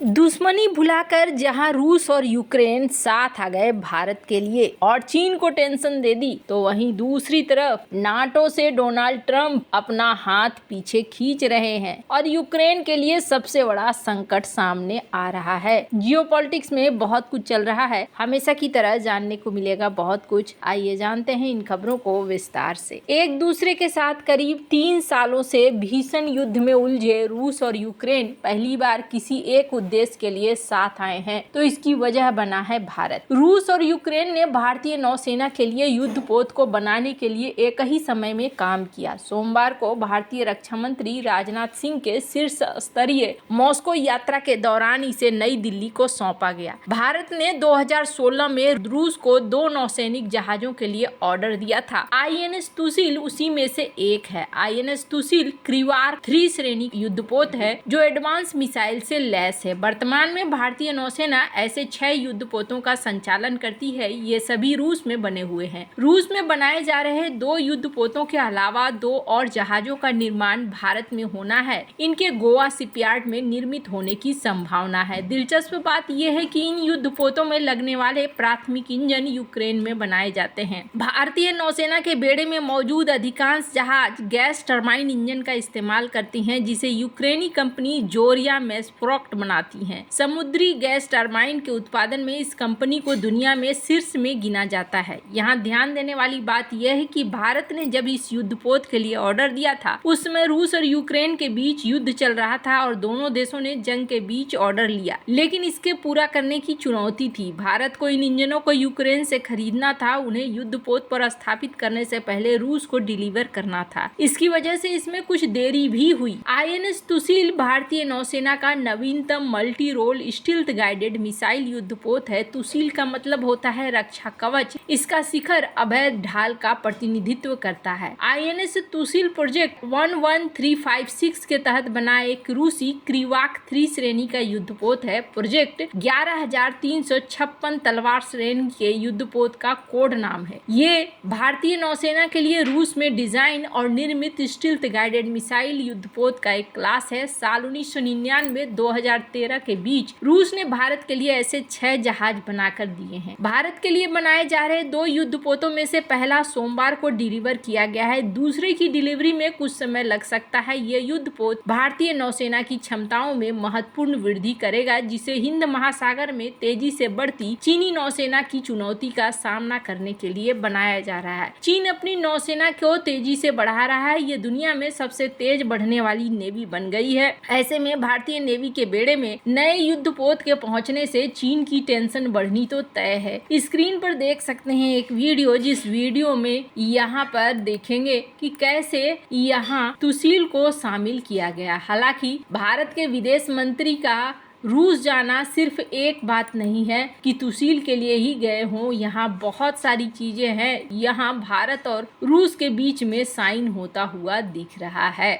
दुश्मनी भुलाकर जहां रूस और यूक्रेन साथ आ गए भारत के लिए और चीन को टेंशन दे दी, तो वहीं दूसरी तरफ नाटो से डोनाल्ड ट्रंप अपना हाथ पीछे खींच रहे हैं और यूक्रेन के लिए सबसे बड़ा संकट सामने आ रहा है। जियोपॉलिटिक्स में बहुत कुछ चल रहा है, हमेशा की तरह जानने को मिलेगा बहुत कुछ। आइए जानते हैं इन खबरों को विस्तार से। एक दूसरे के साथ करीब 3 सालों से भीषण युद्ध में उलझे रूस और यूक्रेन पहली बार किसी एक उद्देश्य के लिए साथ आए हैं, तो इसकी वजह बना है भारत। रूस और यूक्रेन ने भारतीय नौसेना के लिए युद्धपोत को बनाने के लिए एक ही समय में काम किया। सोमवार को भारतीय रक्षा मंत्री राजनाथ सिंह के शीर्ष स्तरीय मॉस्को यात्रा के दौरान इसे नई दिल्ली को सौंपा गया। भारत ने 2016 में रूस को 2 नौसैनिक जहाजों के लिए ऑर्डर दिया था। INS तुसिल उसी में से एक है। INS तुसिल क्रिवार 3 श्रेणी युद्धपोत है जो एडवांस मिसाइल से लैस है। वर्तमान में भारतीय नौसेना ऐसे 6 युद्धपोतों का संचालन करती है। ये सभी रूस में बने हुए हैं। रूस में बनाए जा रहे 2 युद्धपोतों के अलावा 2 और जहाजों का निर्माण भारत में होना है। इनके गोवा शिपयार्ड में निर्मित होने की संभावना है। दिलचस्प बात यह है कि इन युद्धपोतों में लगने वाले प्राथमिक इंजन यूक्रेन में बनाए जाते हैं। भारतीय नौसेना के बेड़े में मौजूद अधिकांश जहाज गैस टरबाइन इंजन का इस्तेमाल करती हैं, जिसे यूक्रेनी कंपनी जोरिया मेस्प्रोक्ट बनाती हैं। समुद्री गैस टरबाइन के उत्पादन में इस कंपनी को दुनिया में शीर्ष में गिना जाता है। यहाँ ध्यान देने वाली बात यह है कि भारत ने जब इस युद्धपोत के लिए ऑर्डर दिया था, उस समय रूस और यूक्रेन के बीच युद्ध चल रहा था और दोनों देशों ने जंग के बीच ऑर्डर लिया, लेकिन इसके पूरा करने की चुनौती थी। भारत को इन इंजनों को यूक्रेन से खरीदना था, उन्हें युद्धपोत पर स्थापित करने से पहले रूस को डिलीवर करना था। इसकी वजह से इसमें कुछ देरी भी हुई। INS तुसिल भारतीय नौसेना का नवीनतम multi role stealth guided missile युद्धपोत है। तुसिल का मतलब होता है रक्षा कवच। इसका शिखर अभेद ढाल का प्रतिनिधित्व करता है। INS तुसिल प्रोजेक्ट 11356 के तहत बना एक रूसी क्रिवाक 3 श्रेणी का युद्धपोत है। प्रोजेक्ट 11356 तलवार श्रेणी के युद्धपोत का कोड नाम है। ये भारतीय नौसेना के लिए रूस में डिजाइन और निर्मित स्टील्थ गाइडेड मिसाइल युद्धपोत का एक क्लास है। साल 1999-2013 के बीच रूस ने भारत के लिए ऐसे 6 जहाज बनाकर दिए हैं। भारत के लिए बनाए जा रहे 2 युद्धपोतों में से पहला सोमवार को डिलीवर किया गया है। दूसरे की डिलीवरी में कुछ समय लग सकता है। ये युद्धपोत भारतीय नौसेना की क्षमताओं में महत्वपूर्ण वृद्धि करेगा, जिसे हिंद महासागर में तेजी से बढ़ती चीनी नौसेना की चुनौती का सामना करने के लिए बनाया जा रहा है। चीन अपनी नौसेना को तेजी से बढ़ा रहा है। ये दुनिया में सबसे तेज बढ़ने वाली नेवी बन गई है। ऐसे में भारतीय नेवी के बेड़े में नए युद्धपोत के पहुंचने से चीन की टेंशन बढ़नी तो तय है। स्क्रीन पर देख सकते हैं एक वीडियो, जिस वीडियो में यहाँ पर देखेंगे कि कैसे यहाँ तुसिल को शामिल किया गया। हालांकि भारत के विदेश मंत्री का रूस जाना सिर्फ एक बात नहीं है कि तुसिल के लिए ही गए हों। यहाँ बहुत सारी चीजें हैं। यहाँ भारत और रूस के बीच में साइन होता हुआ दिख रहा है।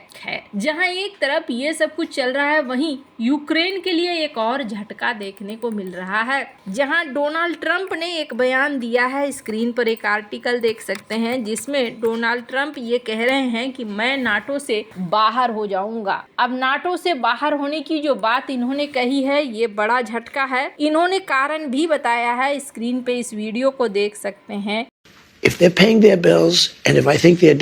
जहाँ एक तरफ ये सब कुछ चल रहा है, वहीं यूक्रेन के लिए एक और झटका देखने को मिल रहा है, जहाँ डोनाल्ड ट्रंप ने एक बयान दिया है। स्क्रीन पर एक आर्टिकल देख सकते हैं, जिसमें डोनाल्ड ट्रंप ये कह रहे हैं कि मैं नाटो से बाहर हो जाऊंगा। अब नाटो से बाहर होने की जो बात इन्होंने कही है, ये बड़ा झटका है। इन्होंने कारण भी बताया है। स्क्रीन पे इस वीडियो को देख सकते हैं। If they're paying their bills and if I think they're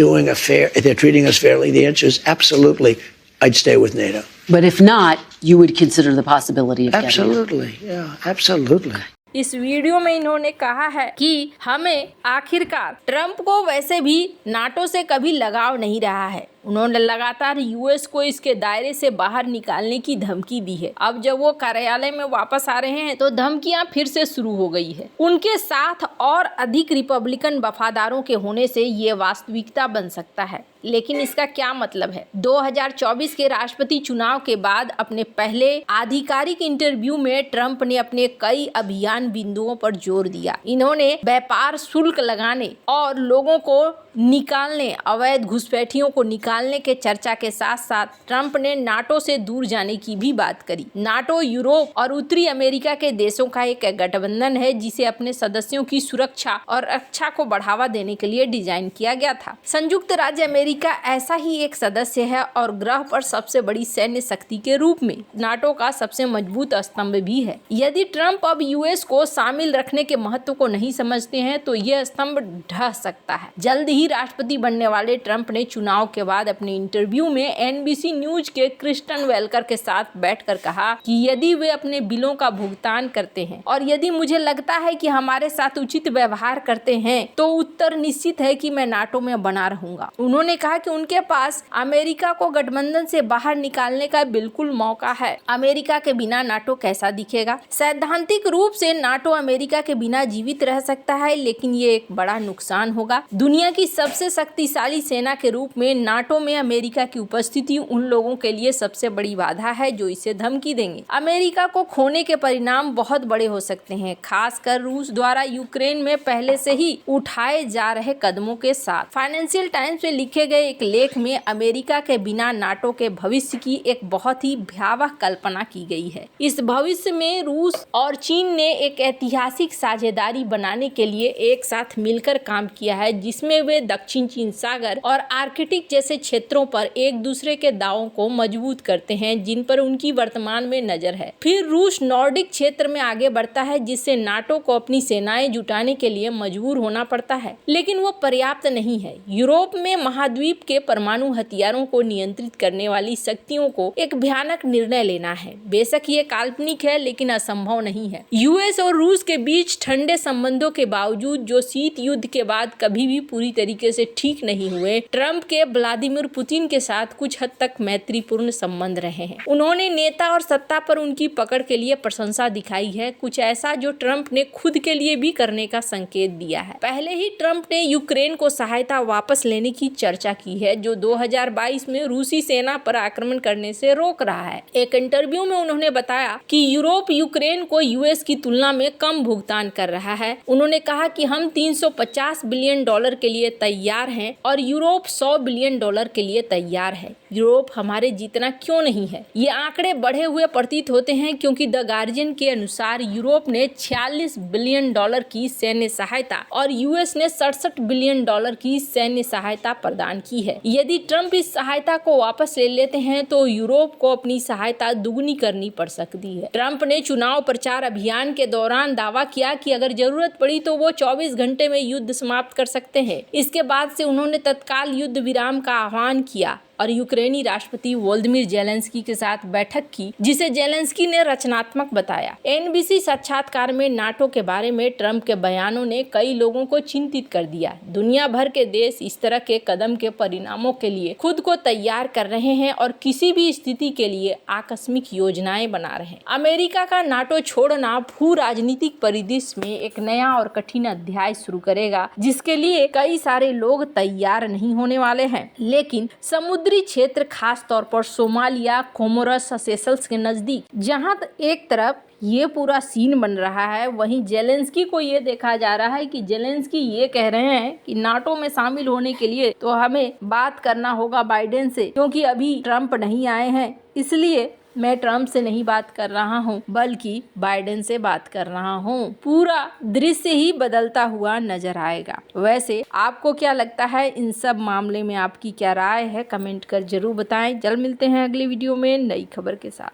treating us fairly, the answer is absolutely, I'd stay with NATO. But if not, you would consider the possibility of Absolutely, yeah, absolutely. इस video में इन्होंने कहा है कि हमें आखिरकार Trump को वैसे भी नाटो से कभी लगाव नहीं रहा है। उन्होंने लगातार US को इसके दायरे से बाहर निकालने की धमकी दी है। अब जब वो कार्यालय में वापस आ रहे हैं तो धमकियां फिर से शुरू हो गई है। उनके साथ और अधिक रिपब्लिकन वफादारों के होने से ये वास्तविकता बन सकता है। लेकिन इसका क्या मतलब है? 2024 के राष्ट्रपति चुनाव के बाद अपने पहले आधिकारिक इंटरव्यू में ट्रंप ने अपने कई अभियान बिंदुओं पर जोर दिया। इन्होंने व्यापार शुल्क लगाने और लोगों को निकालने, अवैध घुसपैठियों को निकालने के चर्चा के साथ साथ ट्रंप ने नाटो से दूर जाने की भी बात करी। नाटो यूरोप और उत्तरी अमेरिका के देशों का एक गठबंधन है जिसे अपने सदस्यों की सुरक्षा और रक्षा को बढ़ावा देने के लिए डिजाइन किया गया था। संयुक्त राज्य अमेरिका ऐसा ही एक सदस्य है और ग्रह पर सबसे बड़ी सैन्य शक्ति के रूप में नाटो का सबसे मजबूत स्तंभ भी है। यदि ट्रंप अब यूएस को शामिल रखने के महत्व को नहीं समझते हैं तो यह स्तंभ ढह सकता है। जल्द ही राष्ट्रपति बनने वाले ट्रंप ने चुनाव के बाद अपने इंटरव्यू में एनबीसी न्यूज के क्रिस्टन वेलकर के साथ बैठकर कहा कि यदि वे अपने बिलों का भुगतान करते हैं और यदि मुझे लगता है कि हमारे साथ उचित व्यवहार करते हैं तो उत्तर निश्चित है कि मैं नाटो में बना रहूंगा। उन्होंने कहा कि उनके पास अमेरिका को गठबंधन से बाहर निकालने का बिल्कुल मौका है। अमेरिका के बिना नाटो कैसा दिखेगा? सैद्धांतिक रूप से नाटो अमेरिका के बिना जीवित रह सकता है, लेकिन ये एक बड़ा नुकसान होगा। दुनिया की सबसे शक्तिशाली सेना के रूप में नाटो में अमेरिका की उपस्थिति उन लोगों के लिए सबसे बड़ी बाधा है जो इसे धमकी देंगे। अमेरिका को खोने के परिणाम बहुत बड़े हो सकते हैं, खासकर रूस द्वारा यूक्रेन में पहले से ही उठाए जा रहे कदमों के साथ। फाइनेंशियल टाइम्स में लिखे गए एक लेख में अमेरिका के बिना नाटो के भविष्य की एक बहुत ही भयावह कल्पना की गई है। इस भविष्य में रूस और चीन ने एक ऐतिहासिक साझेदारी बनाने के लिए एक साथ मिलकर काम किया है, जिसमें वे दक्षिण चीन सागर और आर्कटिक जैसे क्षेत्रों पर एक दूसरे के दावों को मजबूत करते हैं जिन पर उनकी वर्तमान में नजर है। फिर रूस नॉर्डिक क्षेत्र में आगे बढ़ता है जिससे नाटो को अपनी सेनाएं जुटाने के लिए मजबूर होना पड़ता है, लेकिन वो पर्याप्त नहीं है। यूरोप में महाद्वीप के परमाणु हथियारों को नियंत्रित करने वाली शक्तियों को एक भयानक निर्णय लेना है। बेशक ये काल्पनिक है लेकिन असंभव नहीं है। यूएस और रूस के बीच ठंडे संबंधों के बावजूद जो शीत युद्ध के बाद कभी भी पूरी तरीके से ठीक नहीं हुए, ट्रंप के व्लादिमीर पुतिन के साथ कुछ हद तक मैत्रीपूर्ण संबंध रहे हैं। उन्होंने नेता और सत्ता पर उनकी पकड़ के लिए प्रशंसा दिखाई है, कुछ ऐसा जो ट्रंप ने खुद के लिए भी करने का संकेत दिया है। पहले ही ट्रंप ने यूक्रेन को सहायता वापस लेने की चर्चा की है जो 2022 में रूसी सेना पर आक्रमण करने से रोक रहा है। एक इंटरव्यू में उन्होंने बताया कि यूरोप यूक्रेन को यूएस की तुलना में कम भुगतान कर रहा है। उन्होंने कहा कि हम $350 बिलियन के लिए तैयार हैं और यूरोप $100 बिलियन के लिए तैयार है। यूरोप हमारे जितना क्यों नहीं है? ये आंकड़े बढ़े हुए प्रतीत होते हैं क्योंकि द गार्जियन के अनुसार यूरोप ने $46 बिलियन की सैन्य सहायता और यूएस ने $67 बिलियन की सैन्य सहायता प्रदान की है। यदि ट्रंप इस सहायता को वापस ले लेते हैं तो यूरोप को अपनी सहायता दुगनी करनी पड़ सकती है। ट्रंप ने चुनाव प्रचार अभियान के दौरान दावा किया कि अगर जरूरत पड़ी तो वो 24 घंटे में युद्ध समाप्त कर सकते हैं। इसके बाद से उन्होंने तत्काल युद्ध विराम का आह्वान किया और यूक्रेनी राष्ट्रपति वोलोदिमीर जेलेंस्की के साथ बैठक की जिसे जेलेंस्की ने रचनात्मक बताया। एनबीसी साक्षात्कार में नाटो के बारे में ट्रंप के बयानों ने कई लोगों को चिंतित कर दिया। दुनिया भर के देश इस तरह के कदम के परिणामों के लिए खुद को तैयार कर रहे हैं और किसी भी स्थिति के लिए आकस्मिक योजनाएं बना रहे हैं। अमेरिका का नाटो छोड़ना भू राजनीतिक परिदृश्य में एक नया और कठिन अध्याय शुरू करेगा जिसके लिए कई सारे लोग तैयार नहीं होने वाले हैं। लेकिन समुद्री क्षेत्र खास तौर पर सोमालिया, कोमोरस, सेशल्स के नजदीक जहां एक तरफ ये पूरा सीन बन रहा है, वहीं जेलेंस्की को ये देखा जा रहा है कि जेलेंस्की ये कह रहे हैं कि नाटो में शामिल होने के लिए तो हमें बात करना होगा बाइडेन से, क्योंकि अभी ट्रंप नहीं आए हैं, इसलिए मैं ट्रंप से नहीं बात कर रहा हूं बल्कि बाइडेन से बात कर रहा हूं। पूरा दृश्य ही बदलता हुआ नजर आएगा। वैसे आपको क्या लगता है? इन सब मामले में आपकी क्या राय है? कमेंट कर जरूर बताएं। जल्द मिलते हैं अगली वीडियो में नई खबर के साथ।